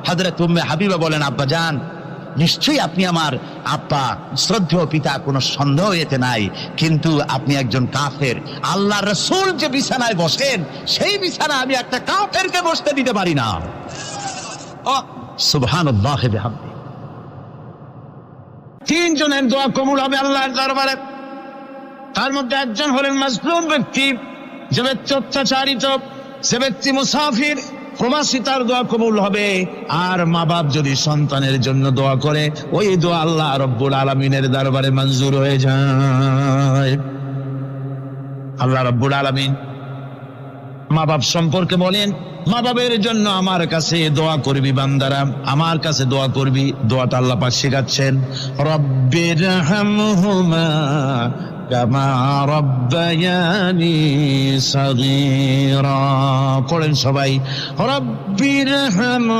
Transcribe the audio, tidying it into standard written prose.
হযরত উম্মে হাবিবা বলেন, আব্বা জান, নিশ্চয়ই আপনি আমার আব্বা, শ্রদ্ধেয় পিতা, কোনো সন্দেহ এতে নাই, কিন্তু আপনি একজন কাফের। আল্লাহ রাসূল যে বিছানায় বসেন, সেই বিছানা আমি একটা কাফেরকে বসতে দিতে পারি না। সুবহানাল্লাহ ওয়া বিহামদিহি। তিনজনের দোয়া কবুল হবে আল্লাহর দরবারে। তার মধ্যে একজন হলেন মাজলুম ব্যক্তি, যে ব্যক্তি অত্যাচারিত, যে ব্যক্তি মুসাফির, প্রবাসী, তার দোয়া কবুল হবে। আর মা বাপ যদি সন্তানের জন্য দোয়া করে, ওই দোয়া আল্লাহ রব্বুল আলামিনের দরবারে মঞ্জুর হয়ে যায়। আল্লাহ রব্বুল আলামিন মা বাপ সম্পর্কে বলেন, মা বাবের জন্য আমার কাছে দোয়া করবি বান্দারা, আমার কাছে দোয়া করবি। দোয়াটা আল্লাহ পাক শেখাচ্ছেন, রব্বিরহামহুমা কামা রাব্বায়ানি সাগীরা। পড়েন সবাই, রব্বিরহামহুমা।